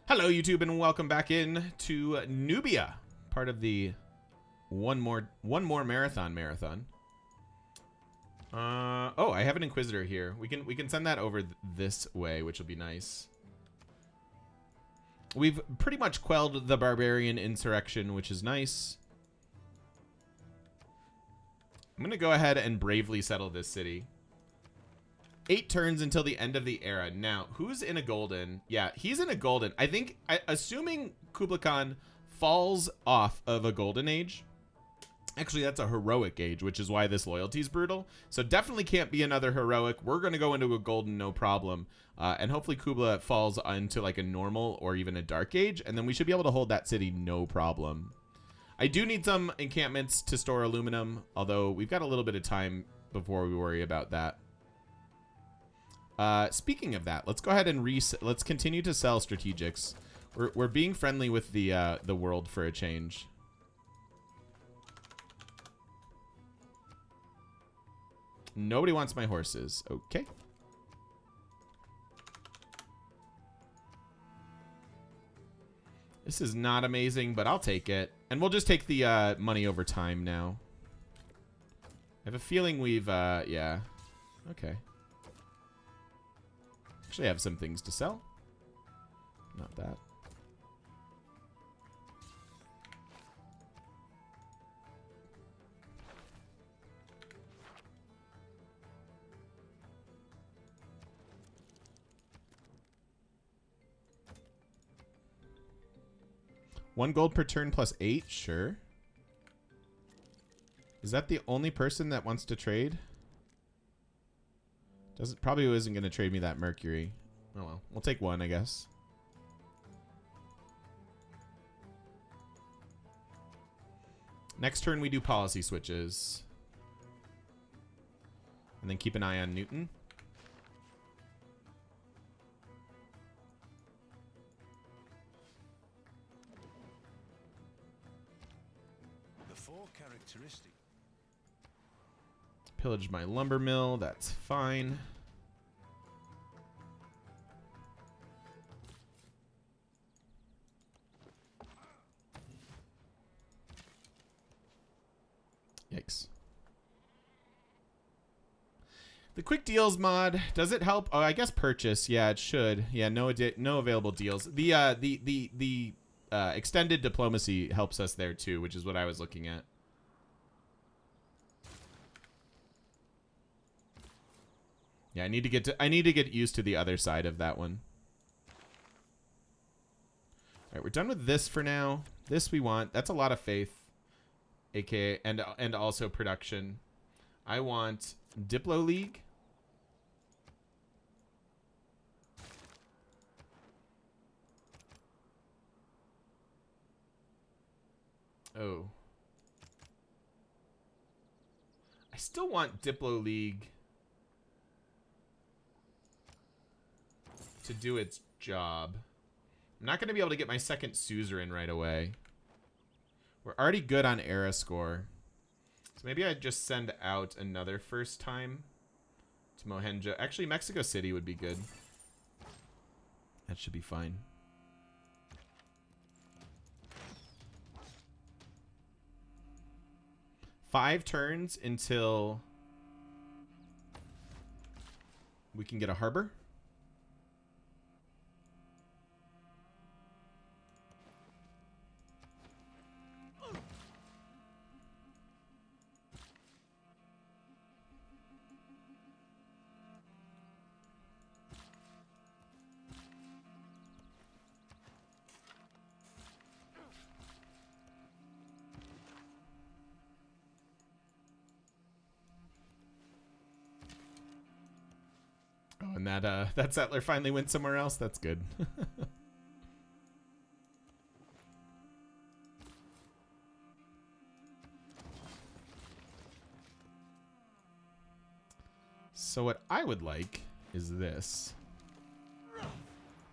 Hello, YouTube, and welcome back in to Nubia, part of the one more marathon. Oh, I have an Inquisitor here. We can send that over this way, which will be nice. We've pretty much quelled the barbarian insurrection, which is nice. I'm gonna go ahead and bravely settle this city. 8 turns until the end of the era. Now, who's in a golden? Yeah, he's in a golden. I think, assuming Kublai Khan falls off of a golden age. Actually, that's a heroic age, which is why this loyalty is brutal. So definitely can't be another heroic. We're going to go into a golden, no problem. And hopefully Kublai falls into like a normal or even a dark age. And then we should be able to hold that city no problem. I do need some encampments to store aluminum, although we've got a little bit of time before we worry about that. Speaking of that, let's go ahead and let's continue to sell strategics. We're being friendly with the world for a change. Nobody wants my horses. Okay. This is not amazing, but I'll take it. And we'll just take the money over time now. I have a feeling we've yeah. Okay. Actually, I have some things to sell. Not that. One gold per turn plus 8? Sure. Is that the only person that wants to trade? Probably isn't going to trade me that Mercury. Oh well. We'll take one, I guess. Next turn we do policy switches. And then keep an eye on Newton. The 4 characteristic. Pillage my lumber mill. That's fine. Yikes. The quick deals mod, does it help? Oh, I guess purchase. Yeah, it should. Yeah, no available deals. The extended diplomacy helps us there too, which is what I was looking at. Yeah, I need to get used to the other side of that one. All right, we're done with this for now. This we want. That's a lot of faith. AKA and also production. I want Diplo League. Oh. I still want Diplo League to do its job. I'm not going to be able to get my second suzerain right away. We're already good on era score. So maybe I'd just send out another first time to Mohenjo. Actually, Mexico City would be good. That should be fine. Five turns until we can get a harbor. Oh, and that settler finally went somewhere else. That's good. So what I would like is this.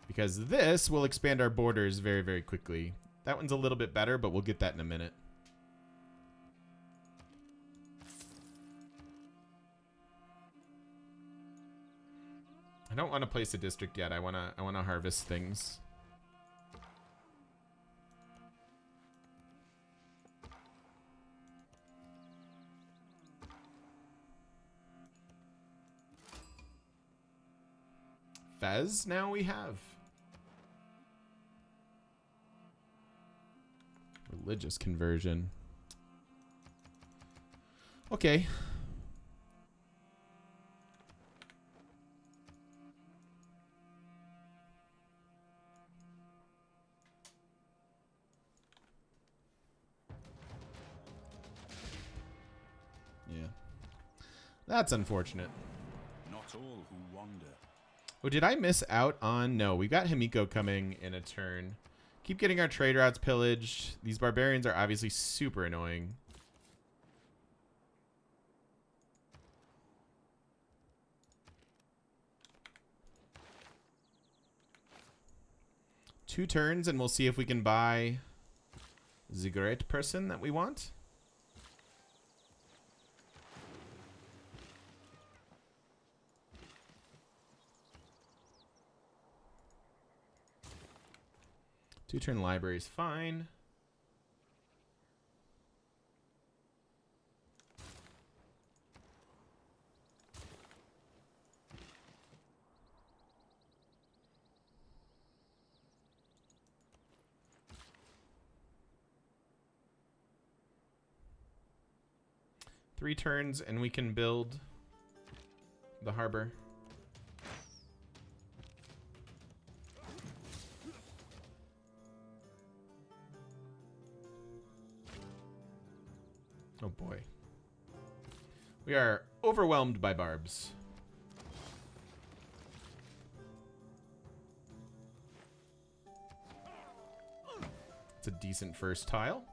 Because this will expand our borders very, very quickly. That one's a little bit better, but we'll get that in a minute. I don't want to place a district yet. I wanna harvest things. Fez now we have. Religious conversion. Okay. Yeah. That's unfortunate. Not all who wander. Oh, did I miss out on? No, we got Himiko coming in a turn. Keep getting our trade routes pillaged. These barbarians are obviously super annoying. Two turns and we'll see if we can buy the great person that we want. Two-turn library is fine. Three turns and we can build the harbor. Oh boy. We are overwhelmed by barbs. It's a decent first tile.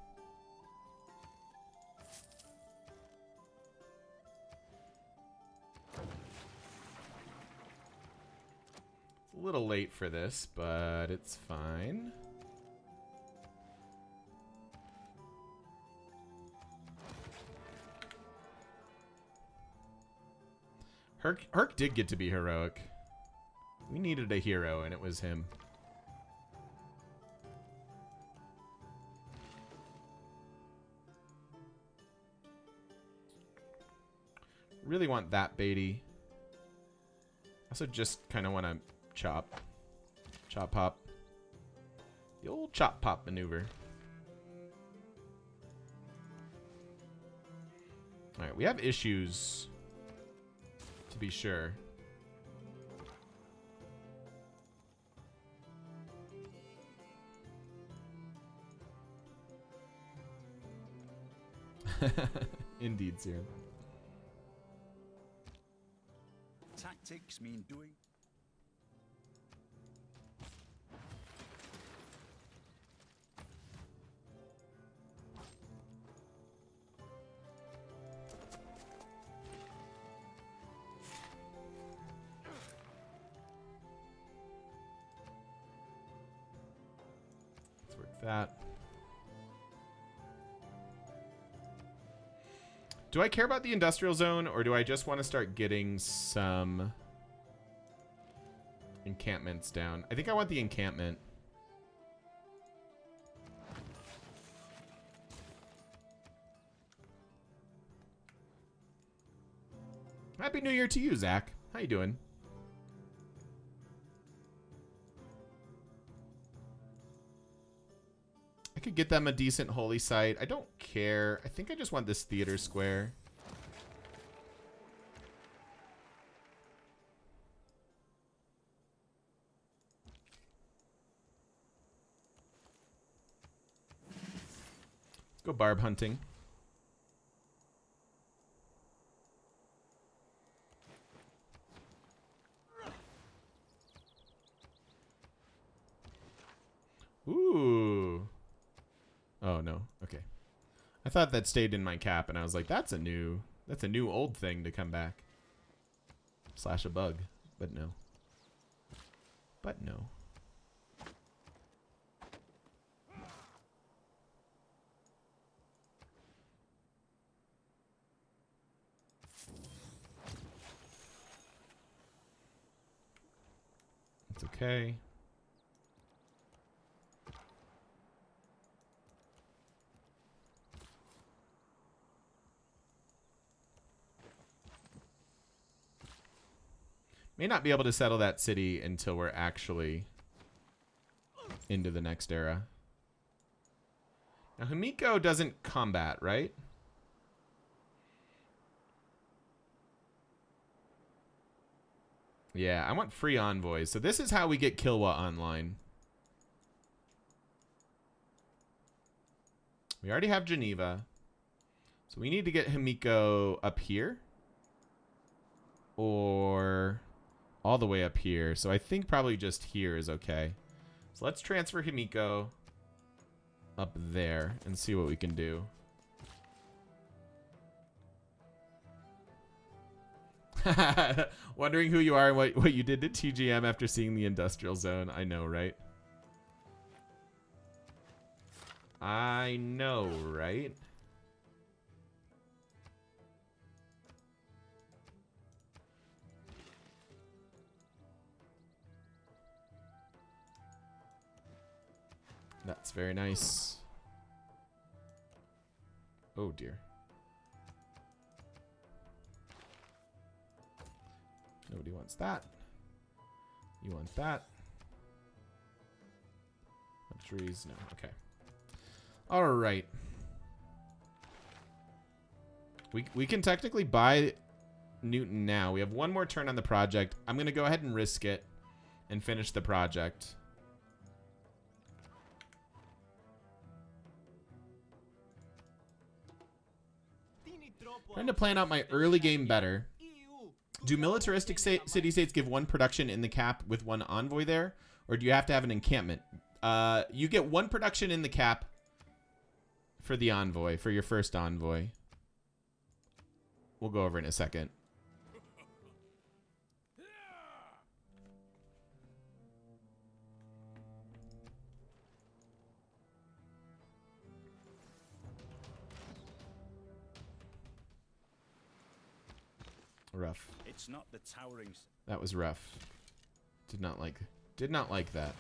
It's a little late for this, but it's fine. Herc did get to be heroic. We needed a hero, and it was him. Really want that Beatty. Also just kind of want to chop. Chop pop. The old chop pop maneuver. Alright, we have issues. To be sure. Indeed, Serum. Tactics mean doing. Let's work that. Do I care about the industrial zone, or do I just want to start getting some encampments down? I think I want the encampment. Happy New Year to you, Zach. How you doing? I could get them a decent holy site. I don't care. I think I just want this theater square. Let's go barb hunting. Ooh. Oh no. Okay. I thought that stayed in my cap, and I was like, that's a new old thing to come back. Slash a bug. But no. But no. It's okay. May not be able to settle that city until we're actually into the next era. Now, Himiko doesn't combat, right? Yeah, I want free envoys. So this is how we get Kilwa online. We already have Geneva. So we need to get Himiko up here. Or all the way up here. So I think probably just here is okay. So let's transfer Himiko up there and see what we can do. Wondering who you are and what you did to TGM after seeing the industrial zone. I know, right? I know, right? That's very nice. Oh, dear. Nobody wants that. You want that. Luxuries? No. Okay. All right. We can technically buy Newton now. We have one more turn on the project. I'm going to go ahead and risk it and finish the project. Trying to plan out my early game better. Do militaristic city-states give one production in the cap with one envoy there? Or do you have to have an encampment? You get one production in the cap for the envoy, for your first envoy. We'll go over in a second. Rough. It's not the towering. That was rough. Did not like that.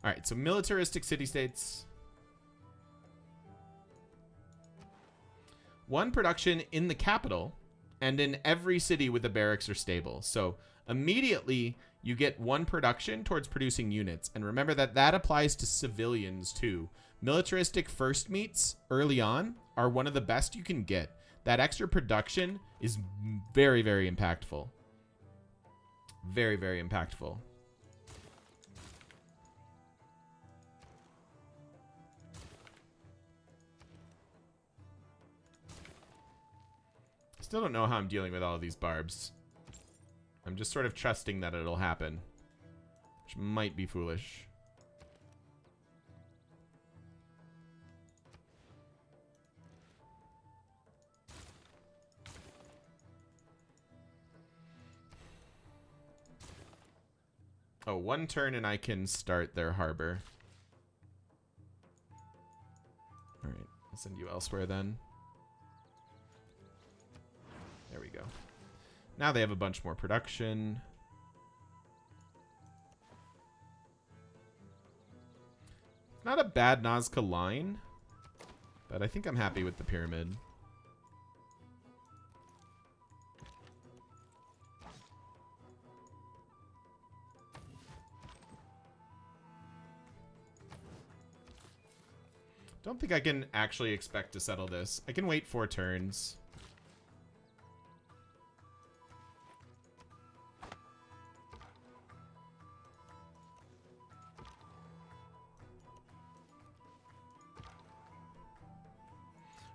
All right, so militaristic city-states. One production in the capital and in every city with a barracks or stable. So immediately you get one production towards producing units. And remember that that applies to civilians too. Militaristic first meets early on are one of the best you can get. That extra production is very, very impactful. Very, very impactful. Still don't know how I'm dealing with all of these barbs. I'm just sort of trusting that it'll happen, which might be foolish. Oh, one turn and I can start their harbor. All right, I'll send you elsewhere then. There we go. Now they have a bunch more production. Not a bad Nazca line, but I think I'm happy with the pyramid. Don't think I can actually expect to settle this. I can wait 4 turns.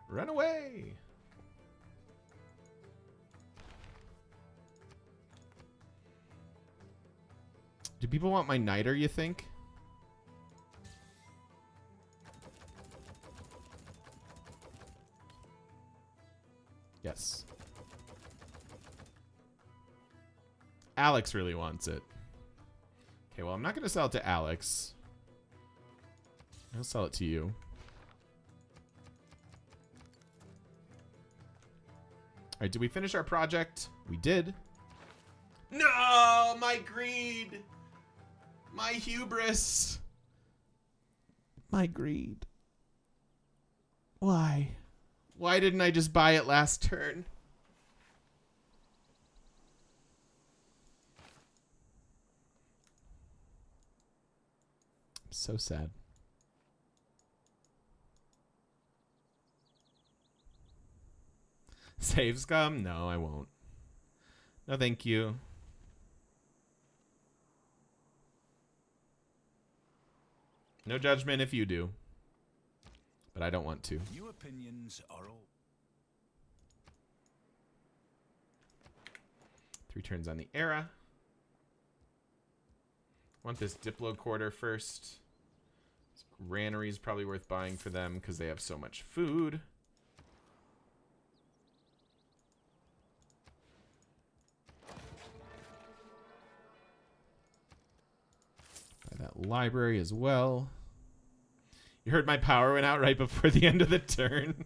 Run away! Do people want my niter, you think? Yes. Alex really wants it. Okay, well, I'm not going to sell it to Alex. I'll sell it to you. All right, did we finish our project? We did. No, my greed. My hubris. My greed. Why? Why didn't I just buy it last turn? I'm so sad. Save scum? No, I won't. No, thank you. No judgment if you do. But I don't want to. New opinions are all. 3 turns on the era. Want this Diplo quarter first. This granary is probably worth buying for them because they have so much food. Buy that library as well. You heard my power went out right before the end of the turn.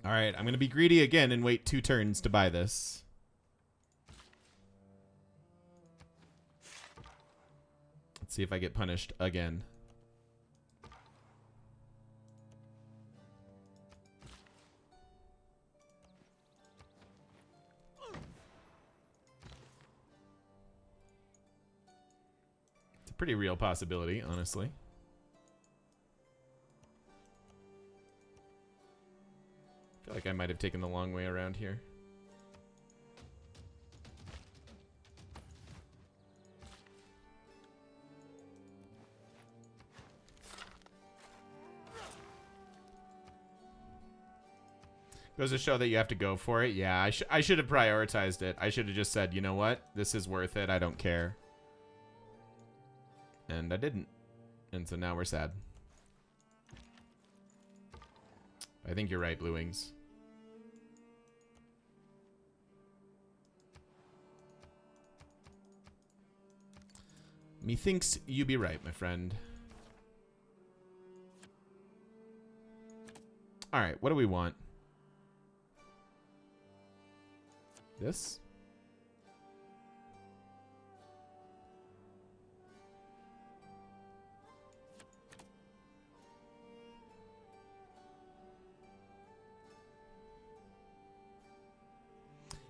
All right, I'm going to be greedy again and wait 2 turns to buy this. Let's see if I get punished again. It's a pretty real possibility, honestly. I feel like I might have taken the long way around here. Goes to show that you have to go for it. Yeah, I should have prioritized it. I should have just said, you know what? This is worth it. I don't care. And I didn't. And so now we're sad. I think you're right, Blue Wings. Methinks you be right, my friend. All right, what do we want? This?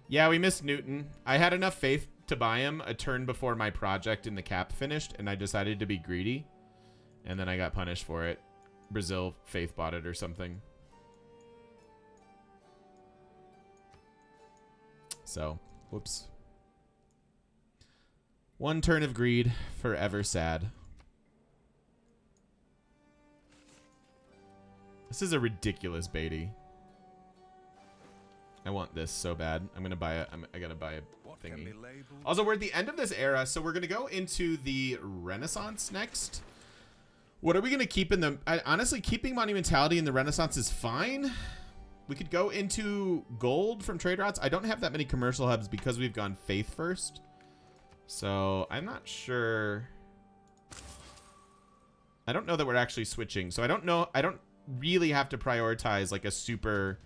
Yeah, we missed Newton. I had enough faith to buy him a turn before my project in the cap finished, and I decided to be greedy. And then I got punished for it. Brazil faith bought it or something. So, whoops. 1 turn of greed, forever sad. This is a ridiculous Beatty. I want this so bad. I'm gonna buy it. I gotta buy a thingy. Also, we're at the end of this era, so we're gonna go into the Renaissance next. What are we gonna keep in the? Honestly, keeping monumentality in the Renaissance is fine. We could go into gold from trade routes. I don't have that many commercial hubs because we've gone faith first, so I'm not sure. I don't know that we're actually switching, so I don't know. I don't really have to prioritize like a super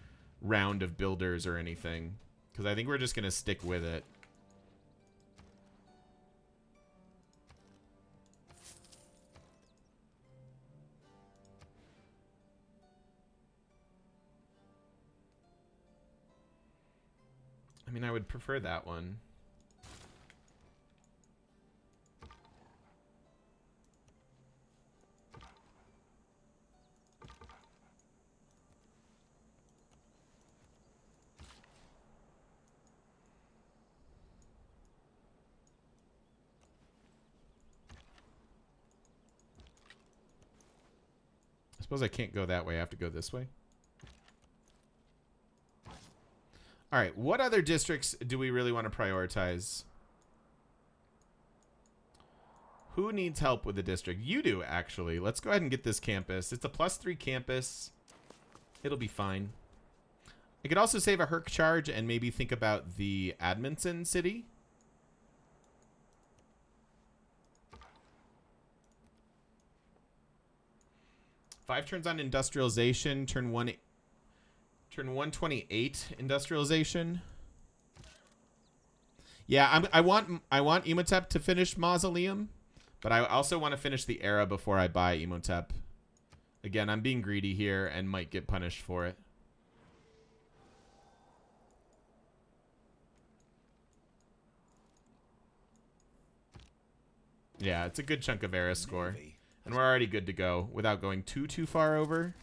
round of builders or anything, because I think we're just gonna stick with it. I mean, I would prefer that one. I suppose I can't go that way. I have to go this way. All right, what other districts do we really want to prioritize? Who needs help with the district? You do, actually. Let's go ahead and get this campus. It's a +3 campus. It'll be fine. I could also save a Herc charge and maybe think about the Admonson city. 5 turns on industrialization. Turn 128 industrialization. Yeah, I want Emotep to finish Mausoleum, but I also want to finish the era before I buy Emotep. Again, I'm being greedy here and might get punished for it. Yeah, it's a good chunk of era score. And we're already good to go without going too far over.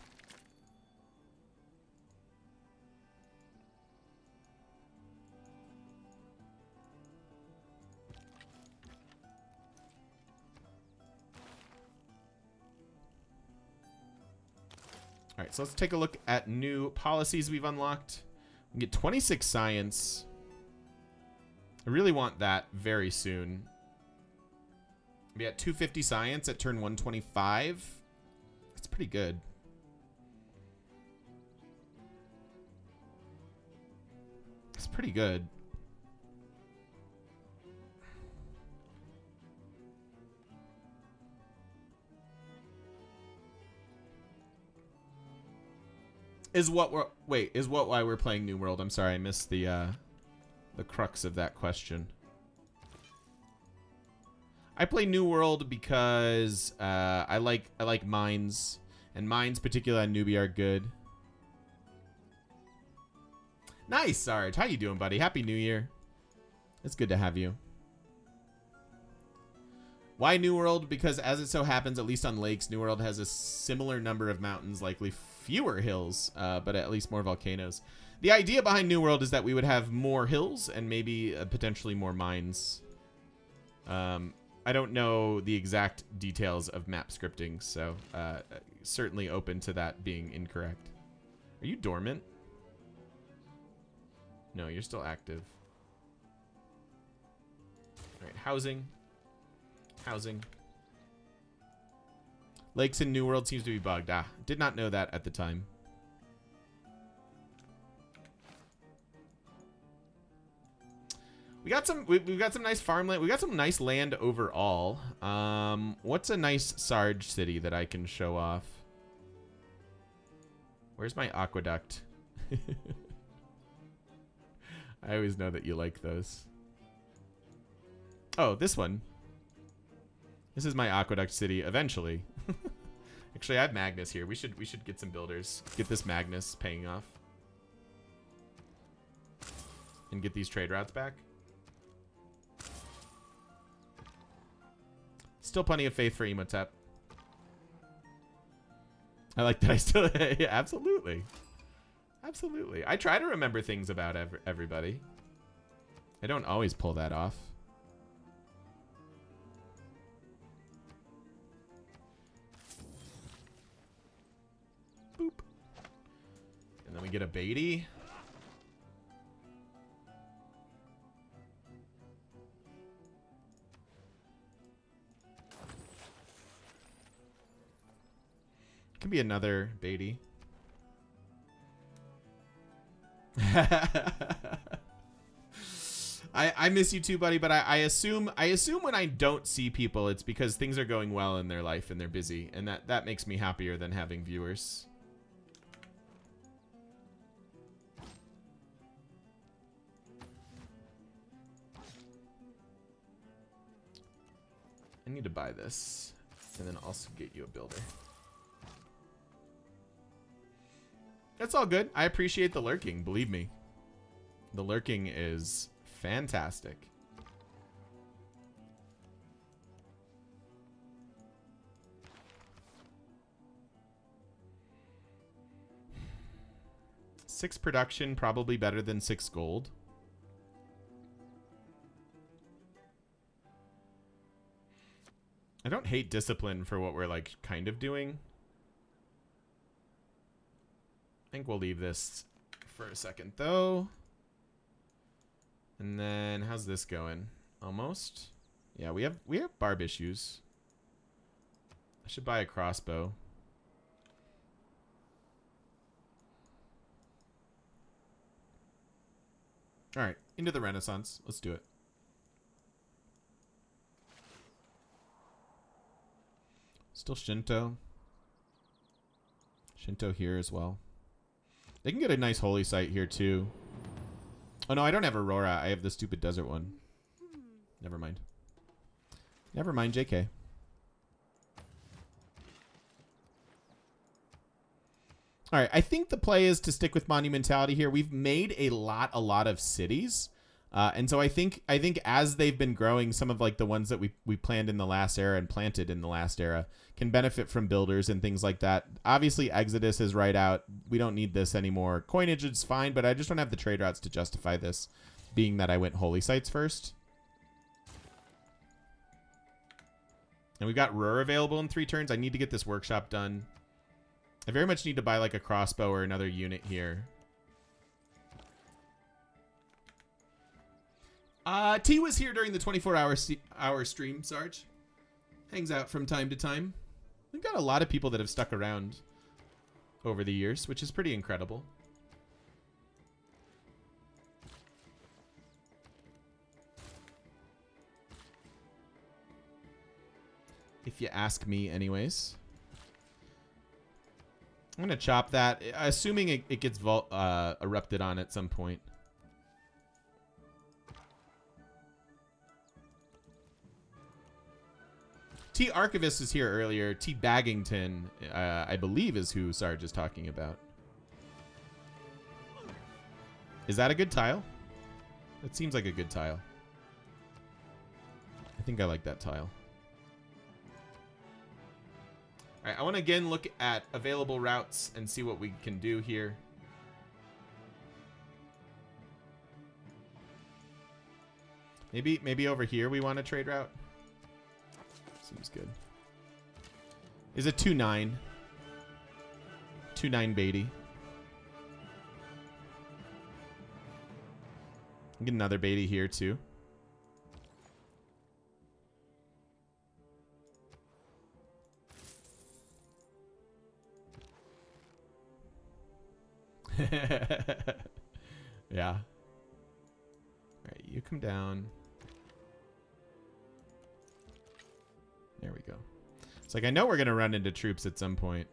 All right, so let's take a look at new policies we've unlocked. We get 26 science. I really want that very soon. We got 250 science at turn 125. That's pretty good. That's pretty good. Is what why we're playing New World? I'm sorry, I missed the crux of that question. I play New World because I like mines, and mines, particularly on Newbie, are good. Nice, Sarge. How you doing, buddy? Happy New Year. It's good to have you. Why New World? Because as it so happens, at least on lakes, New World has a similar number of mountains, likely fewer hills, but at least more volcanoes. The idea behind New World is that we would have more hills and maybe potentially more mines. I don't know the exact details of map scripting, so certainly open to that being incorrect. Are you dormant? No, you're still active. All right, housing. Housing. Lakes in New World seems to be bugged. Ah, did not know that at the time. We've got some nice farmland. We got some nice land overall. What's a nice Sarge city that I can show off? Where's my aqueduct? I always know that you like those. Oh, this one. This is my aqueduct city eventually. Actually, I have Magnus here. We should get some builders. Get this Magnus paying off. And get these trade routes back. Still plenty of faith for Emotep. I like that I still... Yeah, absolutely. Absolutely. I try to remember things about everybody. I don't always pull that off. Boop. And then we get a Deity. Can be another Deity. I miss you too, buddy, but I assume when I don't see people, it's because things are going well in their life and they're busy, and that makes me happier than having viewers. I need to buy this and then also get you a builder. That's all good. I appreciate the lurking, believe me. The lurking is fantastic. Six production, probably better than 6 gold. I don't hate discipline for what we're like kind of doing. I think we'll leave this for a second though. And then how's this going? Almost. Yeah, we have barb issues. I should buy a crossbow. All right, into the Renaissance. Let's do it. Still Shinto. Shinto here as well. They can get a nice holy site here too. Oh no, I don't have Aurora. I have the stupid desert one. Never mind. Never mind, JK. All right, I think the play is to stick with monumentality here. We've made a lot of cities. And so I think as they've been growing, some of like the ones that we planned in the last era and planted in the last era can benefit from builders and things like that. Obviously, Exodus is right out. We don't need this anymore. Coinage is fine, but I just don't have the trade routes to justify this, being that I went holy sites first. And we've got Ruhr available in 3 turns. I need to get this workshop done. I very much need to buy like a crossbow or another unit here. T was here during the 24-hour stream, Sarge. Hangs out from time to time. We've got a lot of people that have stuck around over the years, which is pretty incredible. If you ask me, anyways. I'm going to chop that, assuming it gets erupted on at some point. T. Archivist was here earlier. T. Baggington, I believe, is who Sarge is talking about. Is that a good tile? That seems like a good tile. I think I like that tile. All right, I want to again look at available routes and see what we can do here. Maybe over here we want a trade route. Seems good. Is it 2-9? 2-9 Beatty. Get another Beatty here too. Yeah. All right, you come down. There we go. It's like I know we're going to run into troops at some point.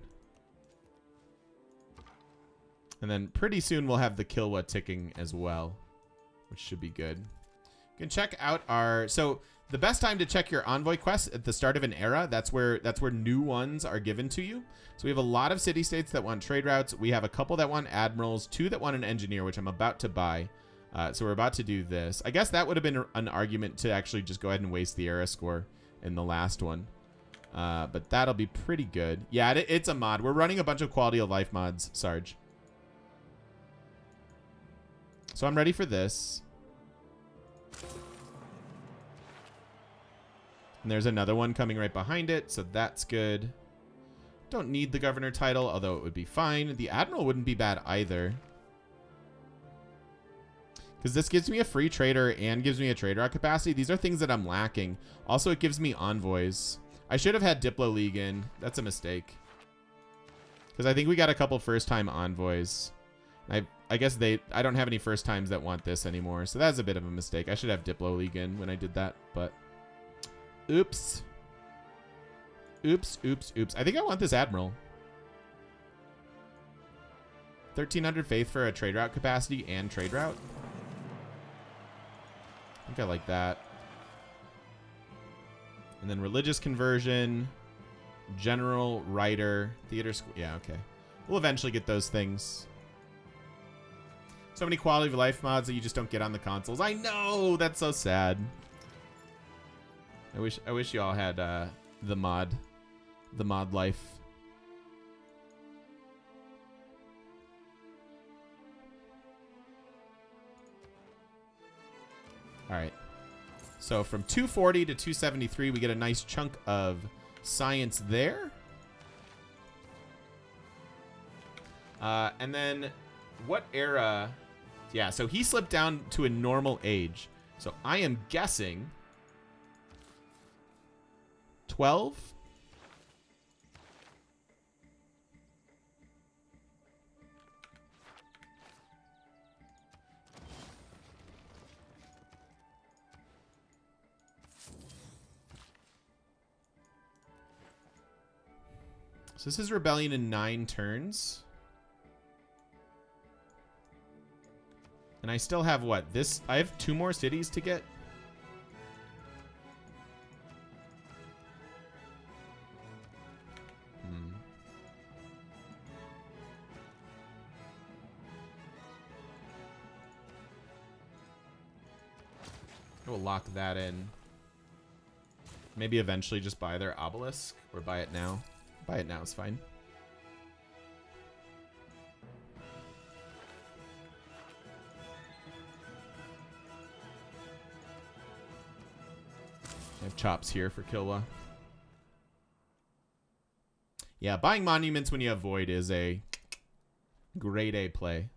And then pretty soon we'll have the Kilwa ticking as well, which should be good. You can check out our... So the best time to check your envoy quests at the start of an era, that's where new ones are given to you. So we have a lot of city-states that want trade routes. We have a couple that want admirals, 2 that want an engineer, which I'm about to buy. So we're about to do this. I guess that would have been an argument to actually just go ahead and waste the era score in the last one. But that'll be pretty good. Yeah, it's a mod. We're running a bunch of quality of life mods, Sarge. So I'm ready for this. And there's another one coming right behind it, so that's good. Don't need the governor title, although it would be fine. The admiral wouldn't be bad either. Because this gives me a free trader and gives me a trade route capacity. These are things that I'm lacking. Also, it gives me envoys. I should have had Diplo League in. That's a mistake. Because I think we got a couple first-time envoys. I guess I don't have any first times that want this anymore. So that's a bit of a mistake. I should have Diplo League in when I did that. But oops. Oops, oops, oops. I think I want this admiral. 1300 faith for a trade route capacity and trade route. I think I like that. And then religious conversion, general, writer, theater school. Yeah, okay. We'll eventually get those things. So many quality of life mods that you just don't get on the consoles. I know, that's so sad. I wish you all had the mod life. All right. So from 240 to 273, we get a nice chunk of science there. And then what era? Yeah, so he slipped down to a normal age. So I am guessing 12. So this is rebellion in 9 turns. And I still have what? This, I have 2 more cities to get. We'll lock that in. Maybe eventually just buy their obelisk or buy it now. Buy it now is fine. I have chops here for Kilwa. Yeah, buying monuments when you have void is a grade A play.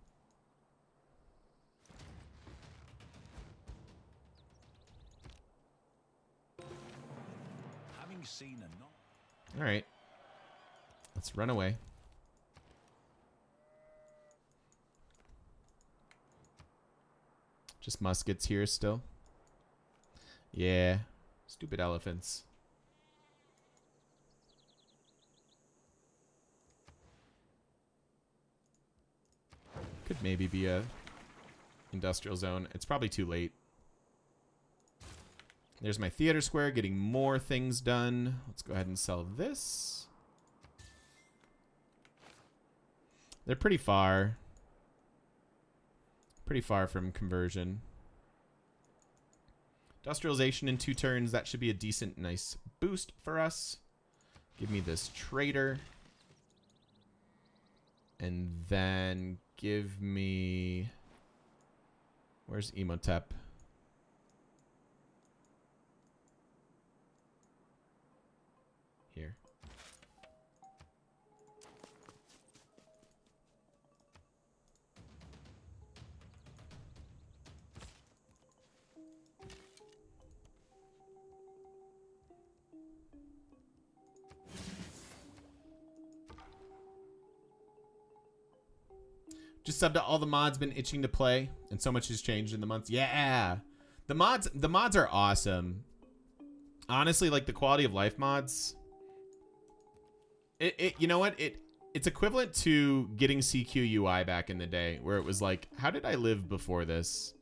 Having seen a knock. All right. Let's run away. Just muskets here still. Yeah. Stupid elephants. Could maybe be a industrial zone. It's probably too late. There's my theater square getting more things done. Let's go ahead and sell this. They're pretty far. Pretty far from conversion. Industrialization in 2 turns. That should be a decent, nice boost for us. Give me this trader. And then give me... Where's Emotep? Here. Just subbed to all the mods, been itching to play, and so much has changed in the months. Yeah. The mods are awesome. Honestly, like the quality of life mods. You know what? It's equivalent to getting CQ UI back in the day, where it was like, how did I live before this?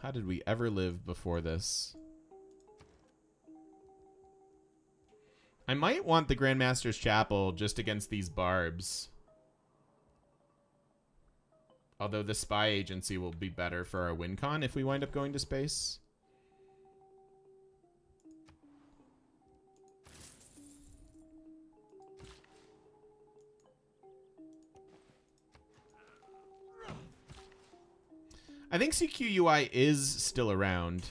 How did we ever live before this? I might want the Grandmaster's Chapel just against these barbs. Although the spy agency will be better for our win con if we wind up going to space. I think CQ UI is still around.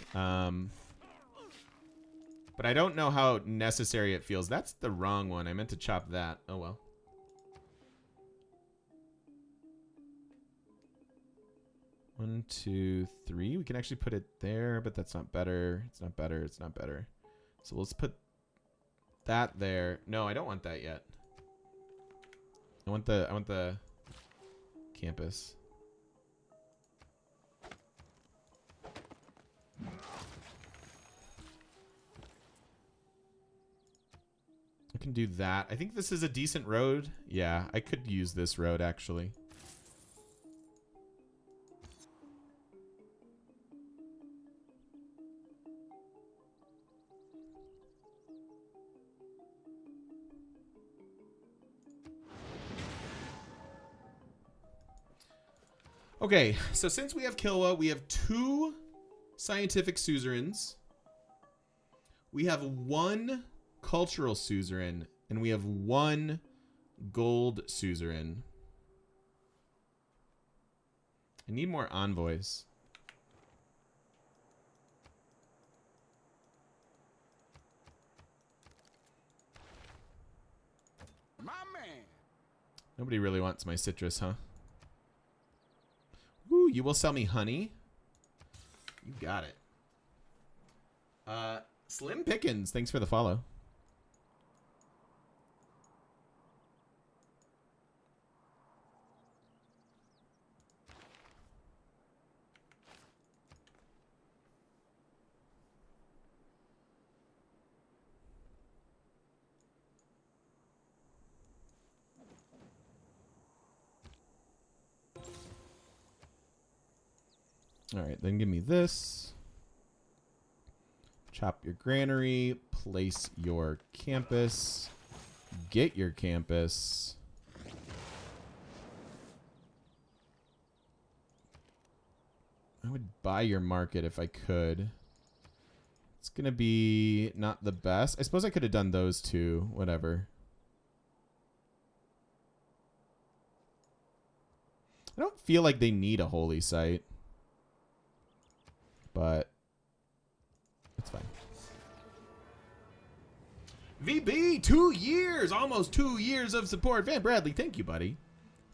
But I don't know how necessary it feels. That's the wrong one. I meant to chop that. Oh, well. One, two, three. We can actually put it there, but that's not better. It's not better. It's not better. So let's put that there. No, I don't want that yet. I want the campus. I can do that. I think this is a decent road. Yeah, I could use this road actually. Okay, so since we have Kilwa, we have 2 scientific suzerains. We have 1 cultural suzerain, and we have 1 gold suzerain. I need more envoys. My man. Nobody really wants my citrus, huh? Woo, you will sell me honey? You got it. Slim Pickens, thanks for the follow. All right, then give me this. Chop your granary. Place your campus. Get your campus. I would buy your market if I could. It's going to be not the best. I suppose I could have done those two. Whatever. I don't feel like they need a holy site. But it's fine. VB, 2 years. Almost 2 years of support. Van Bradley, thank you, buddy.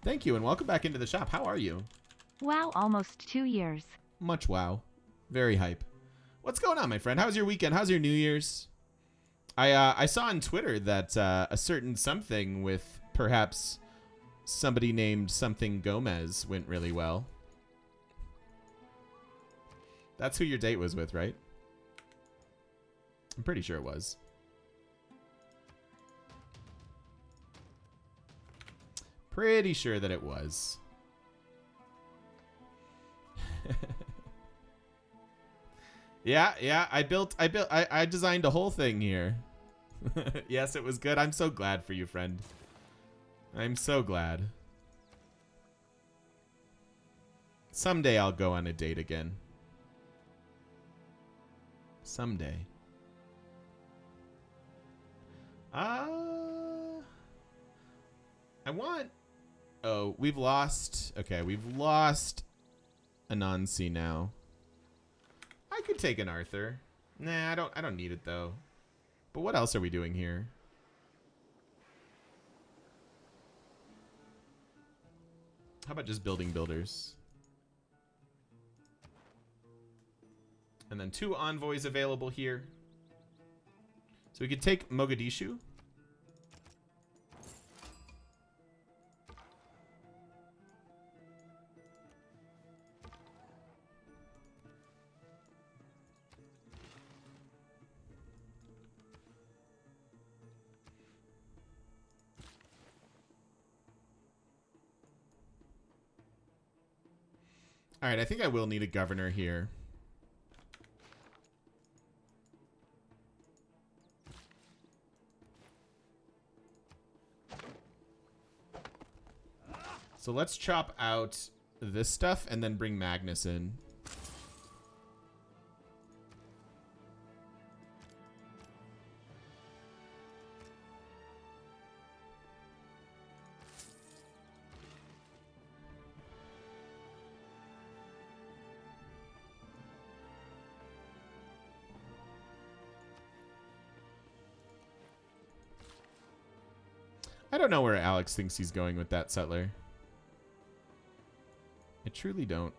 Thank you, and welcome back into the shop. How are you? Wow, almost 2 years. Much wow. Very hype. What's going on, my friend? How's your weekend? How's your New Year's? I saw on Twitter that a certain something with perhaps somebody named something Gomez went really well. That's who your date was with, right? I'm pretty sure it was. Pretty sure that it was. Yeah, I designed a whole thing here. Yes, it was good. I'm so glad for you, friend. I'm so glad. Someday I'll go on a date again. Someday. I want... Oh, we've lost... Okay, we've lost Anansi now. I could take an Arthur. Nah, I don't need it though. But what else are we doing here? How about just building builders? And then 2 envoys available here. So we could take Mogadishu. All right, I think I will need a governor here. So let's chop out this stuff and then bring Magnus in. I don't know where Alex thinks he's going with that settler. I truly don't.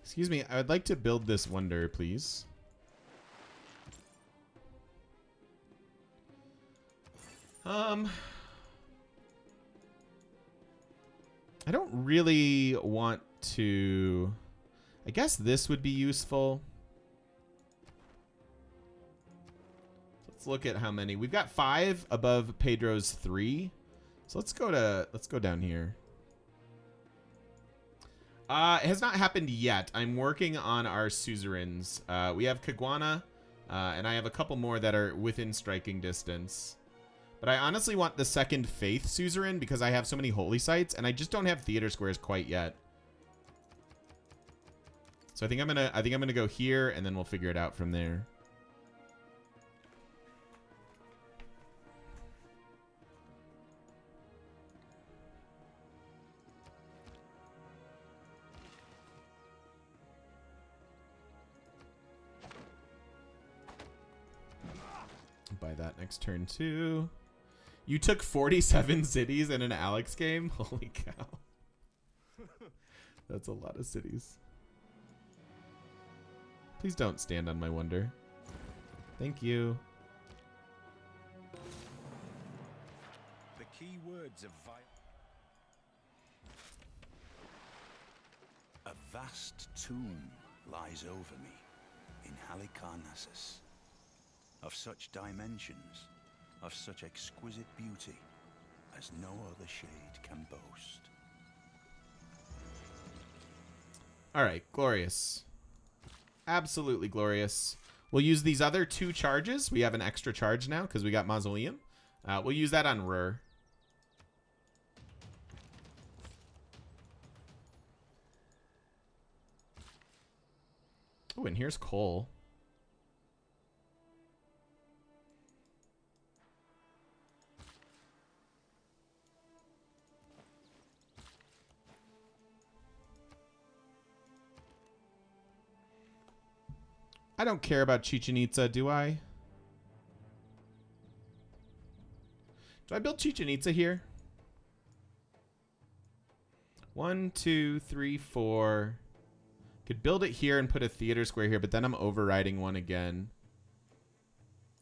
Excuse me, I would like to build this wonder, please. I don't really want to... I guess this would be useful. Let's look at how many. We've got 5 above Pedro's 3. So let's go down here. It has not happened yet. I'm working on our suzerains. We have Caguana, and I have a couple more that are within striking distance. But I honestly want the second Faith suzerain because I have so many holy sites, and I just don't have theater squares quite yet. So I think I'm gonna go here, and then we'll figure it out from there. Buy that next turn too. You took 47 cities in an Alex game? Holy cow. That's a lot of cities. Please don't stand on my wonder. Thank you. The key words of vast tomb lies over me in Halicarnassus, of such dimensions, of such exquisite beauty, as no other shade can boast. All right, glorious. Absolutely glorious. We'll use these other 2 charges. We have an extra charge now because we got Mausoleum. We'll use that on Rur. Oh, and here's coal. I don't care about Chichen Itza, do I? Do I build Chichen Itza here? 1, 2, 3, 4. Could build it here and put a theater square here, but then I'm overriding one again.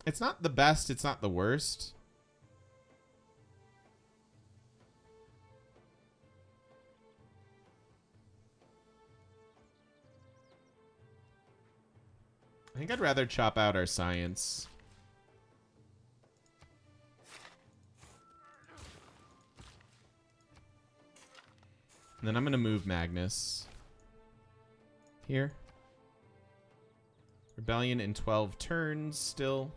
It's not the best, it's not the worst. I think I'd rather chop out our science. And then I'm going to move Magnus here. Rebellion in 12 turns still.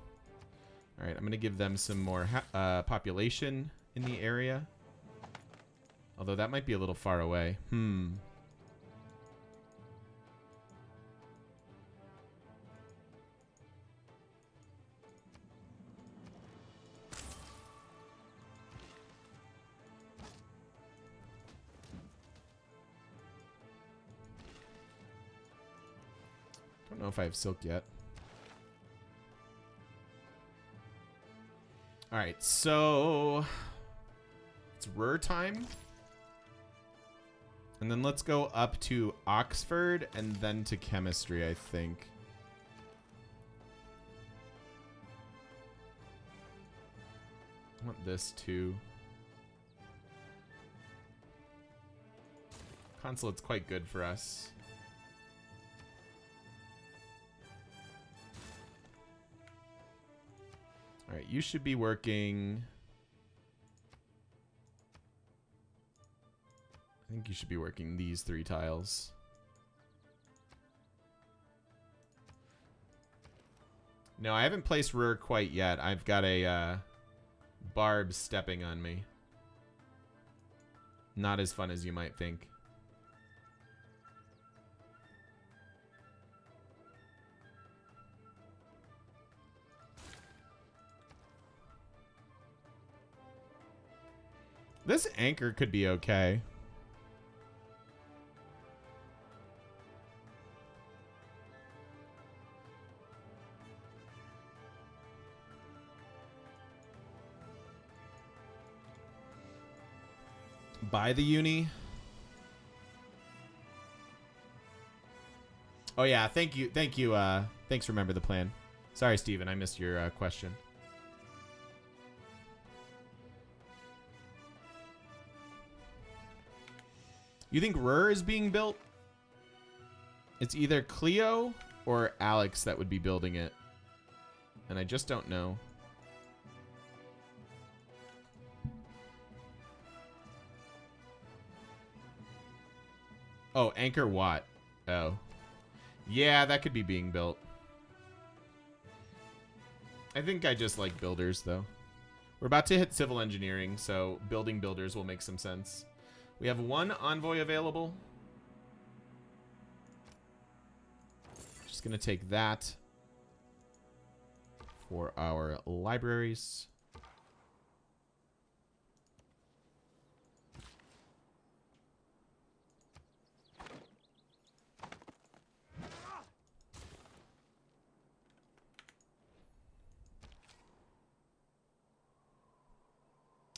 All right, I'm going to give them some more population in the area. Although that might be a little far away. Don't know if I have silk yet. All right, so it's Rur time. And then let's go up to Oxford and then to chemistry, I think. I want this too. Consulate's quite good for us. All right, you should be working. I think you should be working these 3 tiles. No, I haven't placed Rur quite yet. I've got a barb stepping on me. Not as fun as you might think. This anchor could be okay. Buy the uni. Oh yeah, thank you. Thanks for remember the plan. Sorry, Steven, I missed your question. You think Rur is being built? It's either Cleo or Alex that would be building it. And I just don't know. Oh, Anchor Watt. Oh. Yeah, that could be being built. I think I just like builders, though. We're about to hit civil engineering, so building builders will make some sense. We have 1 envoy available. Just going to take that for our libraries.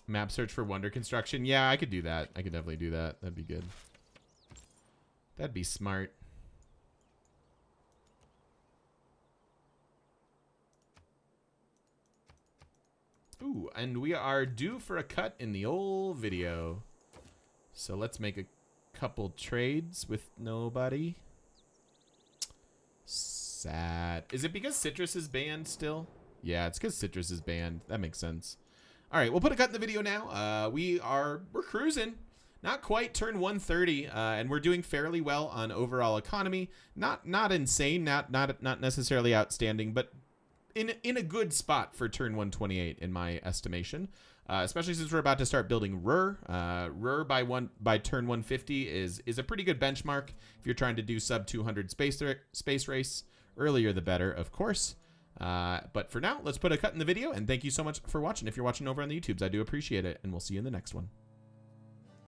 Map search for wonder construction. Yeah, I could do that. I could definitely do that. That'd be good. That'd be smart. Ooh, and we are due for a cut in the old video. So let's make a couple trades with nobody. Sad. Is it because citrus is banned still? Yeah, it's because citrus is banned. That makes sense. All right, we'll put a cut in the video now. We're cruising. Not quite turn 130, and we're doing fairly well on overall economy. Not insane, not necessarily outstanding, but in a good spot for turn 128 in my estimation. Especially since we're about to start building Ruhr. Ruhr by turn 150 is a pretty good benchmark if you're trying to do sub 200 space race. Earlier the better, of course. But for now, let's put a cut in the video, and thank you so much for watching. If you're watching over on the YouTubes, I do appreciate it, and we'll see you in the next one.